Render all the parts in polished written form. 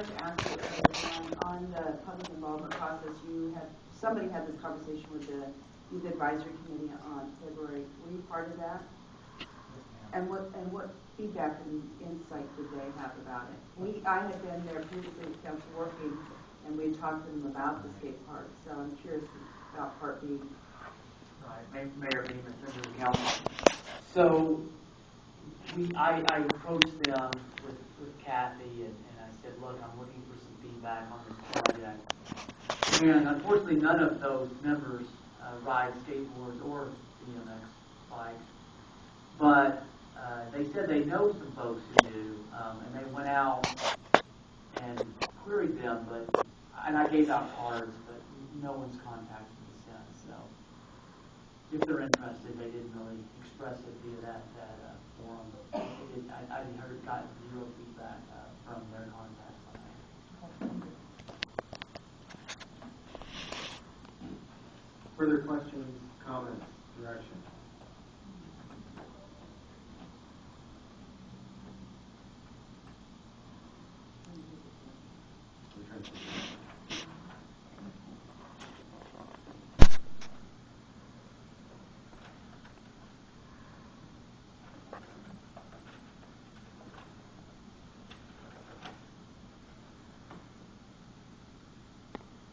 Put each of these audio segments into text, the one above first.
forgot to ask you on the public involvement process. Somebody had this conversation with the Youth Advisory Committee on February. Were you part of that? And what feedback and insight did they have about it? I had been there previously with council working, and we talked to them about the skate park. So I'm curious about Part B. Right, Mayor Beaman, members of the council. So I approached them with Kathy, and I said, look, I'm looking for some feedback on this project. And unfortunately, none of those members ride skateboards or BMX bikes. But they said they know some folks who do, and they went out and queried them, and I gave out cards, but no one's contacted me since. So if they're interested, they didn't really express it via that forum. I heard gotten zero feedback from their contacts on that. Further questions, comments, direction?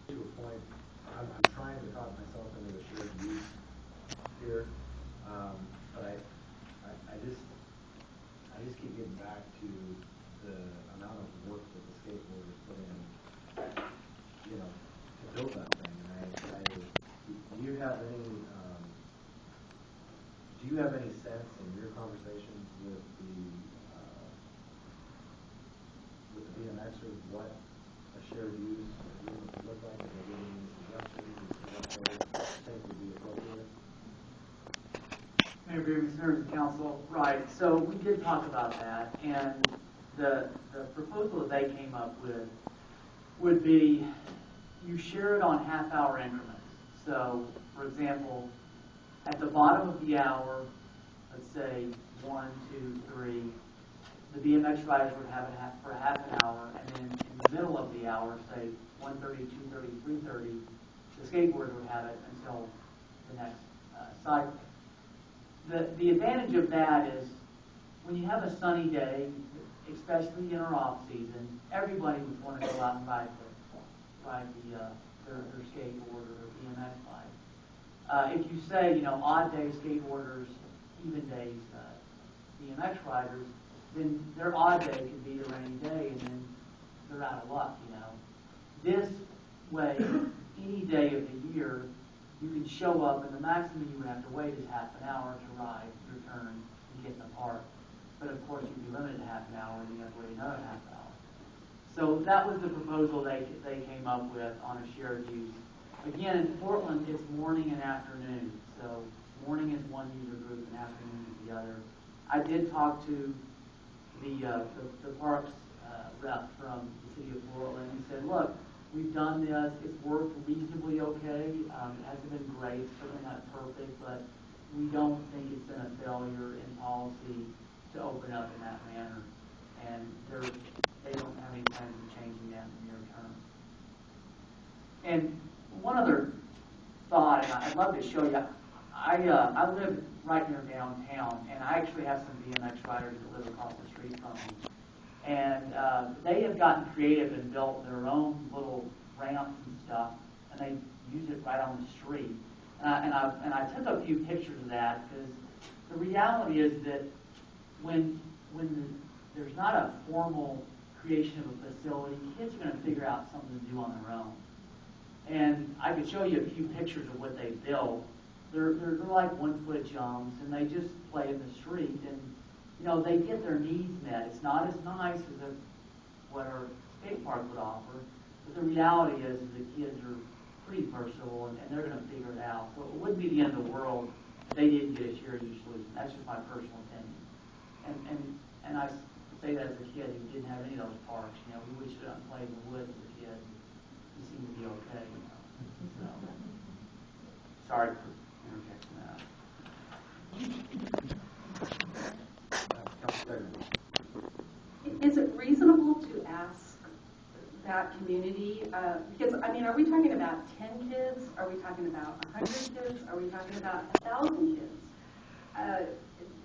To a point, I'm trying to talk myself into a shared use here, but I just keep getting back to the amount of work that the skateboarders put in, to build that thing. And do you have any sense in your conversations with the BMXers what a shared use agreement would look like? If they give any suggestions as to what they think would be appropriate? Mayor Beaman, members of the council, right. So we did talk about that, and the proposal that they came up with would be you share it on half-hour increments. So, for example, at the bottom of the hour, let's say 1, 2, 3, the BMX riders would have it for half an hour, and then in the middle of the hour, say 1:30, 2:30, 3:30, the skateboarders would have it until the next cycle. The advantage of that is when you have a sunny day, especially in our off season, everybody would want to go out and ride their skateboard or their BMX bike. If you say, odd day skateboarders, even days BMX riders, then their odd day could be a rainy day, and then they're out of luck. This way, any day of the year, you can show up, and the maximum you would have to wait is half an hour to ride your turn and get in the park. But of course, you'd be limited to half an hour, and you have to wait another half hour. So that was the proposal they came up with on a shared use. Again, in Portland, it's morning and afternoon. So morning is one user group, and afternoon is the other. I did talk to the parks rep from the city of Portland. He said, look, we've done this. It's worked reasonably okay. It hasn't been great. It's certainly not perfect, but we don't think it's been a failure in policy to open up in that manner. And they don't have any plans of changing that in the near term. And one other thought, and I'd love to show you. I live right near downtown, and I actually have some BMX riders that live across the street from me. And they have gotten creative and built their own little ramps and stuff, and they use it right on the street. And I took a few pictures of that because the reality is that when there's not a formal creation of a facility, kids are going to figure out something to do on their own. And I could show you a few pictures of what they built. They're like 1-foot jumps, and they just play in the street. And they get their needs met. It's not as nice as what our skate park would offer, but the reality is the kids are pretty versatile, and they're going to figure it out. So it wouldn't be the end of the world if they didn't get a shared use solution. That's just my personal opinion. And I say that as a kid who didn't have any of those parks. We would sit out and play in the woods as a kid. He seemed to be okay. So sorry for interjecting that. Is it reasonable to ask that community, because, I mean, are we talking about 10 kids? Are we talking about 100 kids? Are we talking about 1,000 kids?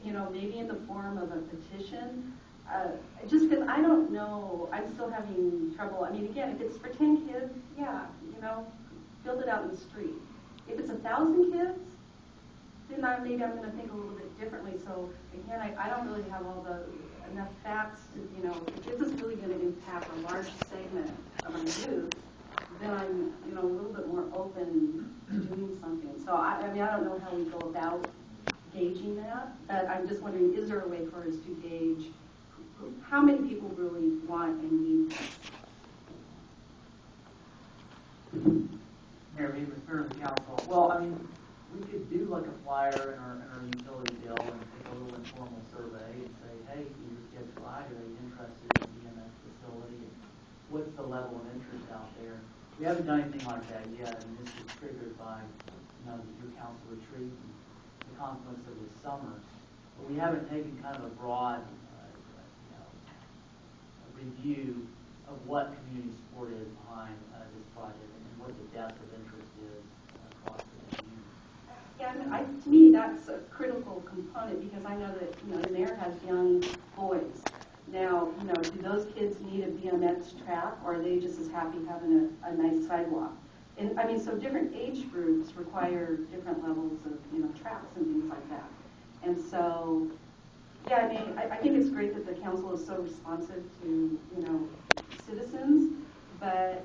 You know, maybe in the form of a petition. Just because I don't know, I'm still having trouble. I mean, again, if it's for 10 kids, yeah, you know, build it out in the street. If it's 1,000 kids, then maybe I'm going to think a little bit differently. So again, I don't really have all the enough facts to, you know, if this is really going to impact a large segment of our youth, then I'm, you know, a little bit more open to doing something. So I mean, I don't know how we go about gauging that, but I'm just wondering, is there a way for us to gauge how many people really want and need this? Mayor, maybe Mr. of the Council. Well, I mean, we could do like a flyer in our utility bill and take a little informal survey and say, hey, your kids ride, are they interested in the BMX facility? What's the level of interest out there? We haven't done anything like that yet. I mean, this was triggered by, you know, your council retreat and the conflicts of this summer. But we haven't taken kind of a broad, you know, review of what community support is behind this project and what the depth of interest is across the community. Yeah, I mean, to me, that's a critical component because I know that, you know, the mayor has young boys. Now, you know, do those kids need a BMX track, or are they just as happy having a nice sidewalk? And I mean, so different age groups require different levels of, you know, tracks and things like that. And so, yeah, I mean, I think it's great that the council is so responsive to, you know, citizens, but,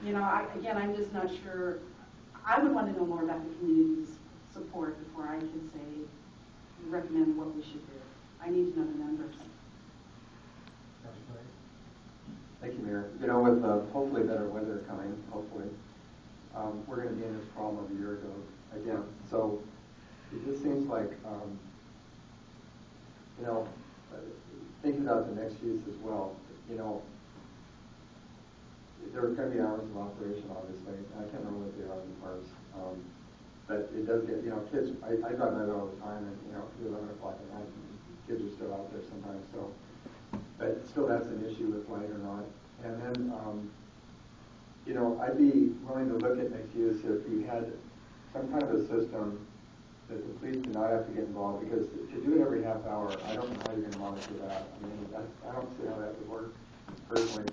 you know, again, I'm just not sure. I would want to know more about the community's support before I could say, recommend what we should do. I need to know the numbers. Thank you, Mayor. You know, with hopefully better weather coming, hopefully, we're going to be in this problem a year ago again. So it just seems like, you know, thinking about the next use as well, you know, there are going to be hours of operation, obviously. I can't remember what they are in the parks. But it does get, you know, kids, I drive by there all the time, and, you know, it could be 11 o'clock at night, and kids are still out there sometimes. So, but still, that's an issue with light or not. And then, you know, I'd be willing to look at mixed use if you had some kind of a system that the police do not have to get involved, because to do it every half hour, I don't know how you're going to monitor that. I mean, I don't see how that would work personally.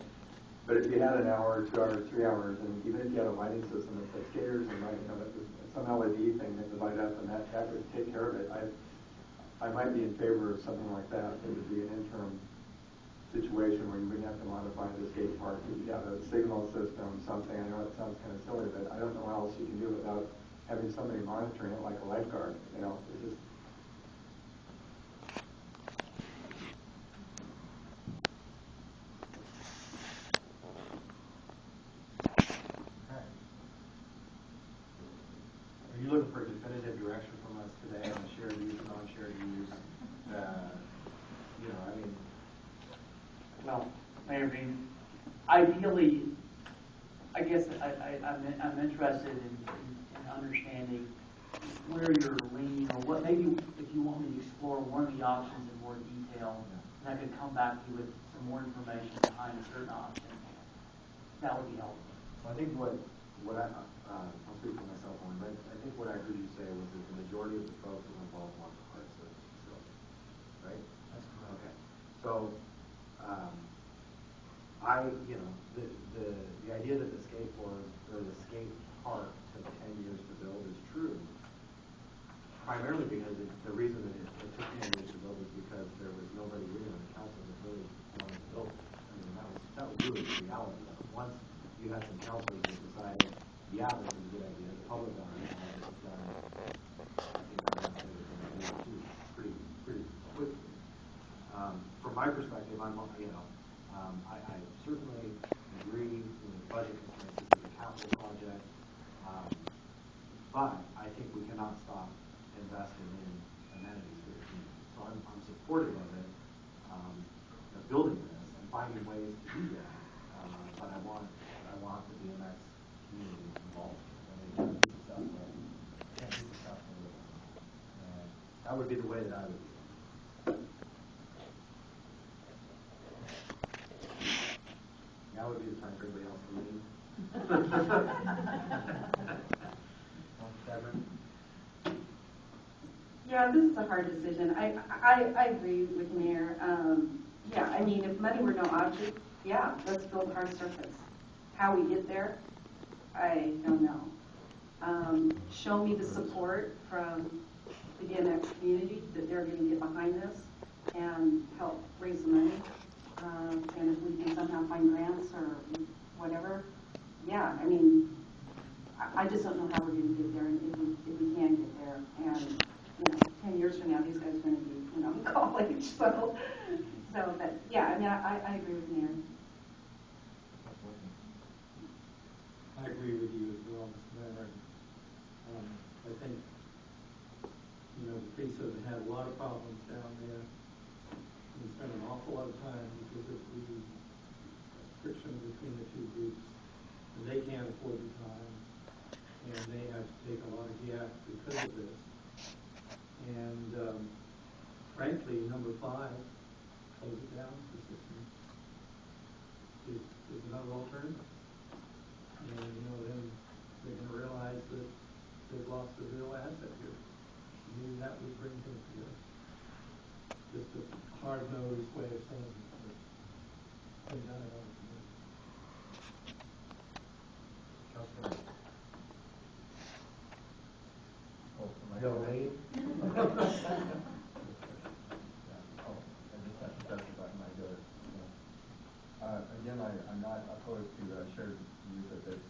But if you had an hour, 2 hours, 3 hours, and even if you had a lighting system that said skaters and light, you know, some LED thing that would light up, and that would take care of it, I might be in favor of something like that. It would be an interim situation where you wouldn't have to modify the skate park. You'd have a signal system, something. I know it sounds kind of silly, but I don't know how else you can do it without having somebody monitoring it like a lifeguard. You know, it's just. Are you looking for a definitive direction from us today on the shared use, non-shared use? You know, I mean. Well, Mayor Green, ideally, I guess I'm interested in understanding where you're leaning, or what maybe if you want me to explore one of the options in more detail, and I could come back to you with some more information behind a certain option. That would be helpful. Well, I think I'll speak for myself only, but I think what I heard you say was that the majority of the folks that were involved want the hard surface facility, right? That's correct. Okay. So, you know, the idea that the skateboard or the skate park took 10 years to build is true, primarily because the reason that it took 10 years to build is because there was nobody really on the council that really wanted to build it. I mean, that was really the reality of it. Once you had some councilors that decided, yeah, this is a good idea, the public got on it, and it was done, I think I'm going to say within a year or two, pretty quickly. From my perspective, I certainly agree with the budget constraints. This is a capital project, but I think we cannot stop investing in amenities for the community. So I'm supportive of it, of building this and finding ways to do that. But I want the BMX community involved. I mean, it can't be successful. Without them. And that would be the way that I would do it. Now now would be the time for everybody else to leave. Yeah, this is a hard decision. I agree with Mayor. Yeah, I mean, if money were no object, yeah, let's build hard surface. How we get there, I don't know. Show me the support from the BMX community that they're going to get behind this and help raise the money. And if we can somehow find grants or whatever, yeah, I mean, I just don't know how we're going to get there and if we can get there. And, 10 years from now, these guys are going to be, in college. So, but yeah, I mean, I agree with Mayor. I agree with you as well, Mr. Mayor. I think, the police have had a lot of problems down there. We spend an awful lot of time because of the friction between the two groups. And they can't afford the time, and they have to take a lot of gas because of this. And frankly, number 5, close it down for 6 months, is another alternative. And then they're going to realize that they've lost a real asset here. Maybe that would bring things together. Just a hard-nosed way of saying it, but been done in other communities. Yellow. Again, I'm not opposed to shared use of this,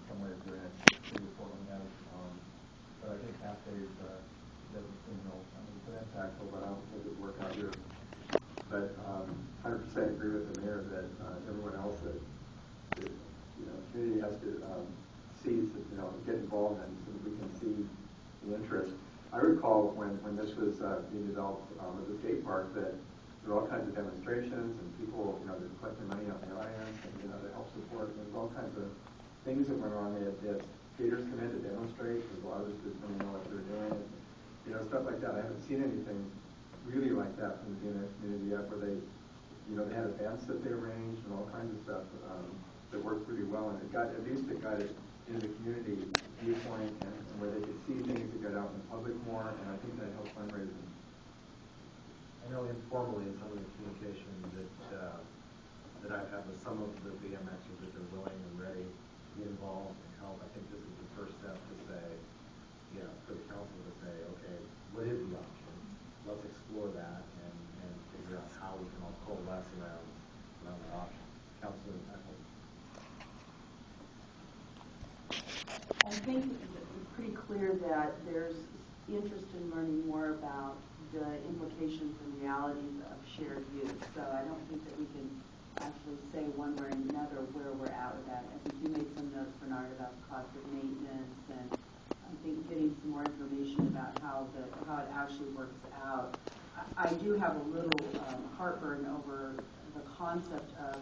some way of doing it. City of Portland has, but I think half days doesn't seem real. I mean, it's an impactful, but I don't think it would work out here. But 100% agree with the mayor that everyone else that community has to see, get involved in so that we can see the interest. I recall when this was being developed at the skate park that there were all kinds of demonstrations and people, they're collecting money on the audience and, to help support. There's all kinds of things that went on. They had skaters come in to demonstrate because a lot of us didn't really know what they were doing. And, stuff like that. I haven't seen anything really like that from the BMX community yet where they had events that they arranged and all kinds of stuff that worked pretty well. And it got it into the community viewpoint and where they could see things that got out in the public more. And I think that helped fundraising. I know informally in some of the communication that I've had with some of the BMXers that they're willing and ready to get involved and help. I think this is the first step to say, for the council to say, okay, what is the option? Let's explore that and figure out how we can all coalesce around that option. Councilor Eccles. I think it's pretty clear that there's interest in learning more about the implications and realities of shared use. So I don't think that we can actually say one way or another where we're at with that. I think you made some notes, Bernard, about the cost of maintenance, and I think getting some more information about how it actually works out. I do have a little heartburn over the concept of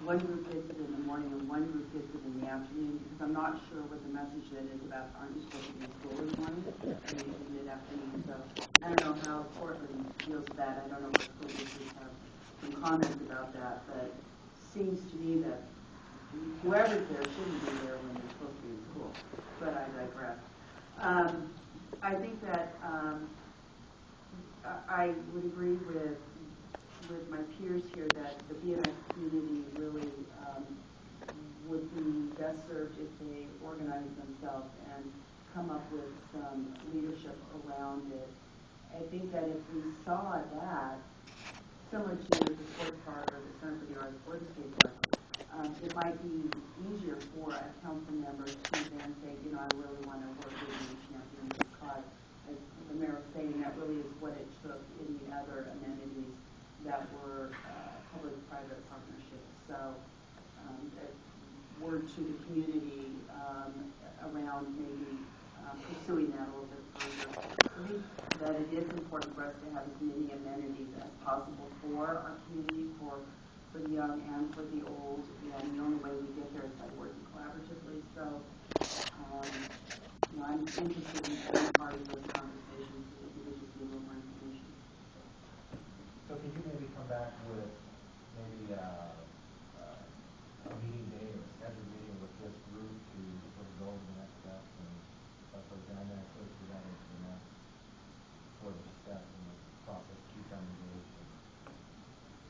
one group gets it in the morning and one group gets it in the afternoon, because I'm not sure what the message then is about aren't you supposed to be in school in the morning and in mid-afternoon. So I don't know how Portland deals with that. I don't know if school districts have some comments about that, but it seems to me that whoever's there shouldn't be there when they're supposed to be in school. But I digress. I think that I would agree with my peers here that the BMX community really would be best served if they organize themselves and come up with some leadership around it. I think that if we saw that, similar to the sports park or the Center for the Arts or the skate park, it might be easier for a council member to then say, I really want to work with you and champion this cause. As the mayor was saying, that really is what it took in the other amenities that were public-private partnerships. So word to the community around maybe pursuing that a little bit further. I think that it is important for us to have as many amenities as possible for our community, for the young and for the old, and the only way we get there is by working collaboratively. So I'm interested in being part of those conversations so that we could just need a little more information. So could you maybe come back with maybe a staff in the process, keep them engaged.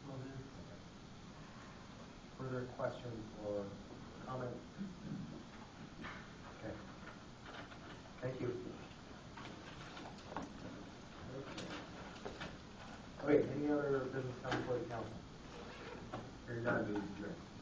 Will do. Okay. Further questions or comments? Okay. Thank you. Okay, any other business come before the council? Hearing none, meeting adjourned.